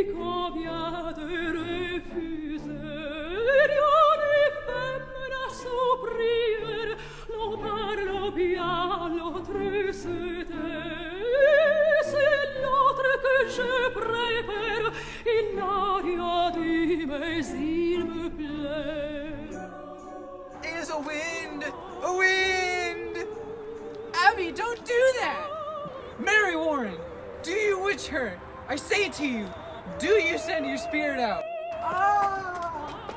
convient de refuser. Rien n'est femme à s'opprimer. L'on parle bien, l'autre se tait. C'est l'autre que je préfère. Il n'a rien dit, mais il me plaît. It is a wind! A wind! Abby, don't do that! Mary Warren, do you witch her? I say to you, do you send your spirit out? Ah!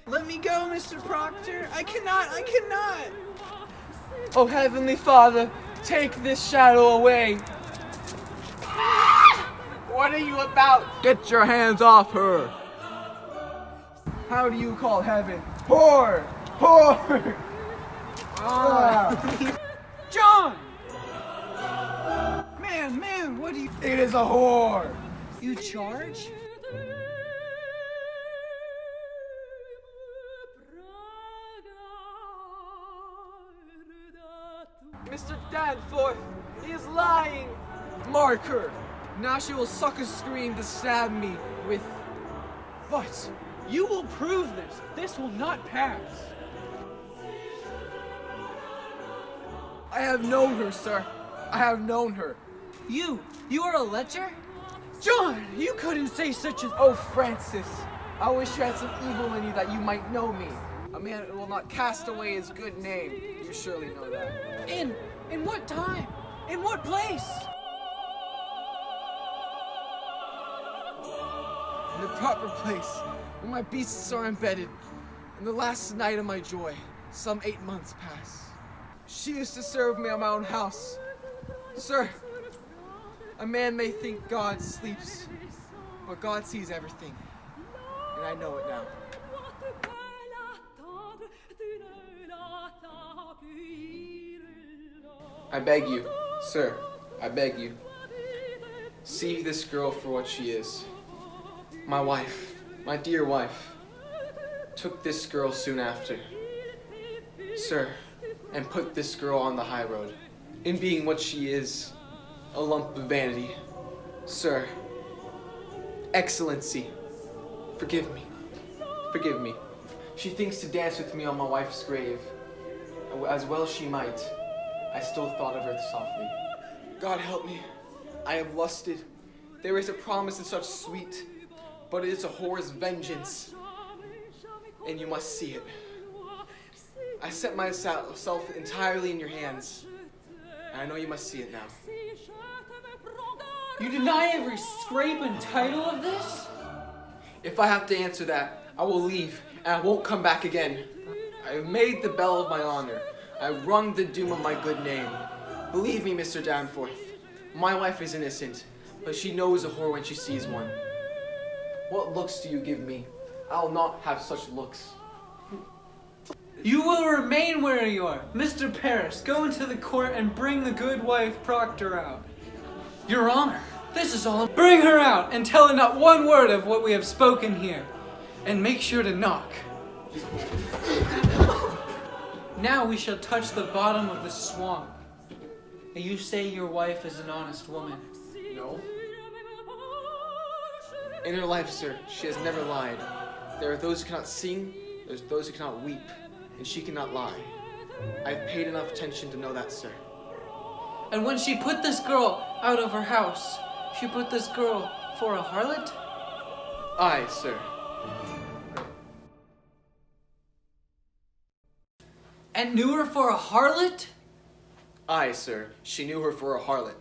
Let me go, Mr. Proctor. I cannot! Oh, Heavenly Father, take this shadow away. What are you about? Get your hands off her! How do you call heaven? Whore! Whore! John! Man, what do you... It is a whore! You charge? Mr. Danforth, he is lying! Mark her! Now she will suck a scream to stab me with... But you will prove this. This will not pass. I have known her, sir. I have known her. You are a lecher? John, you couldn't say such a... Oh, Francis, I wish you had some evil in you that you might know me. A man will not cast away his good name. You surely know that. In what time? In what place? In the proper place, where my beasts are embedded. In the last night of my joy, some 8 months past. She used to serve me on my own house. Sir, a man may think God sleeps, but God sees everything. And I know it now. I beg you, sir, I beg you, see this girl for what she is. My wife, my dear wife, took this girl soon after. Sir, and put this girl on the high road, in being what she is, a lump of vanity. Sir, Excellency, forgive me, forgive me. She thinks to dance with me on my wife's grave. As well she might, I still thought of her softly. God help me, I have lusted. There is a promise in such sweet, but it is a whore's vengeance, and you must see it. I set myself entirely in your hands, and I know you must see it now. You deny every scrape and title of this? If I have to answer that, I will leave, and I won't come back again. I have made the bell of my honor. I have rung the doom of my good name. Believe me, Mr. Danforth, my wife is innocent, but she knows a whore when she sees one. What looks do you give me? I will not have such looks. You will remain where you are. Mr. Paris, go into the court and bring the good wife Proctor out. Your Honor, this is all. Bring her out and tell her not one word of what we have spoken here. And make sure to knock. Now we shall touch the bottom of the swamp. You say your wife is an honest woman. No. In her life, sir, she has never lied. There are those who cannot sing, there's those who cannot weep, and she cannot lie. I've paid enough attention to know that, sir. And when she put this girl out of her house, she put this girl for a harlot? Aye, sir. And knew her for a harlot? Aye, sir. She knew her for a harlot.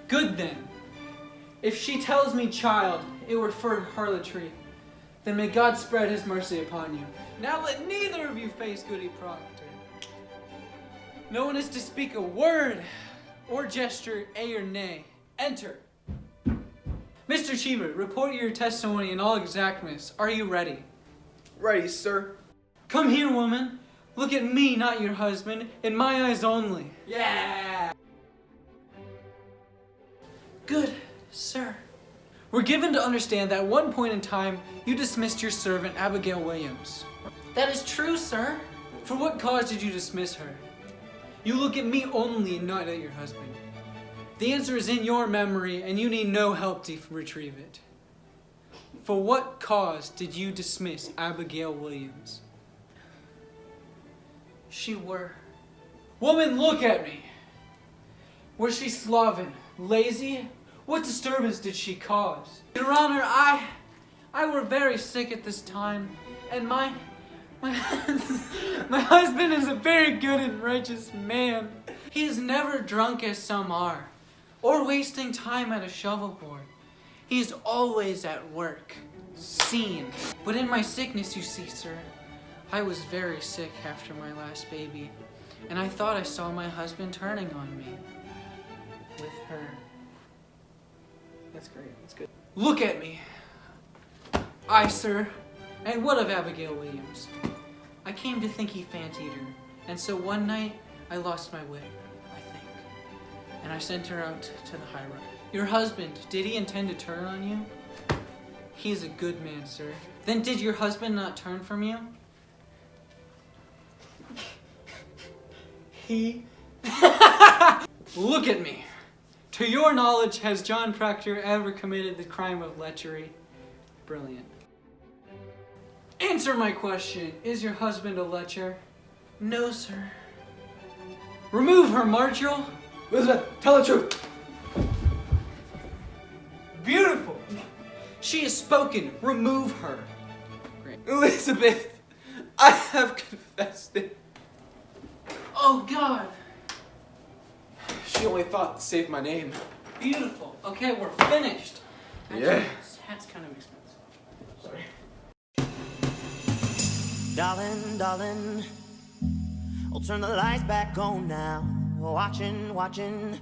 Good then. If she tells me, child, it were for harlotry, then may God spread his mercy upon you. Now let neither of you face Goody Proctor. No one is to speak a word or gesture a or nay. Enter. Mr. Cheever, report your testimony in all exactness. Are you ready? Ready, sir. Come here, woman. Look at me, not your husband, in my eyes only. Yeah! Good, sir. We're given to understand that at one point in time, you dismissed your servant, Abigail Williams. That is true, sir. For what cause did you dismiss her? You look at me only and not at your husband. The answer is in your memory, and you need no help to retrieve it. For what cause did you dismiss Abigail Williams? She were... Woman, look at me! Was she sloven, lazy? What disturbance did she cause? Your Honor, I were very sick at this time, and my husband is a very good and righteous man. He is never drunk as some are, or wasting time at a shovelboard. He is always at work, seen. But in my sickness, you see, sir, I was very sick after my last baby, and I thought I saw my husband turning on me. With her. That's great, that's good. Look at me. I, sir, and what of Abigail Williams? I came to think he fancied her, and so one night I lost my way, I think, and I sent her out to the high road. Your husband, did he intend to turn on you? He is a good man, sir. Then did your husband not turn from you? He... Look at me. To your knowledge, has John Proctor ever committed the crime of lechery? Brilliant. Answer my question. Is your husband a lecher? No, sir. Remove her, Marshall. Elizabeth, tell the truth. Beautiful. She has spoken. Remove her. Great. Elizabeth, I have confessed it. Oh, God. She only thought to save my name. Beautiful. Okay, we're finished. Actually, Yeah. This hat's kind of expensive. Sorry. Darling, darling, I'll turn the lights back on now. Watching, watching,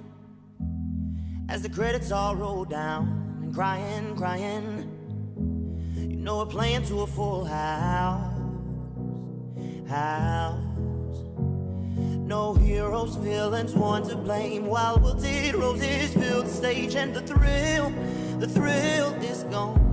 as the credits all roll down. And crying, crying, you know we're playing to a full house. No heroes, villains, one to blame. While wilted roses fill the stage, and the thrill is gone.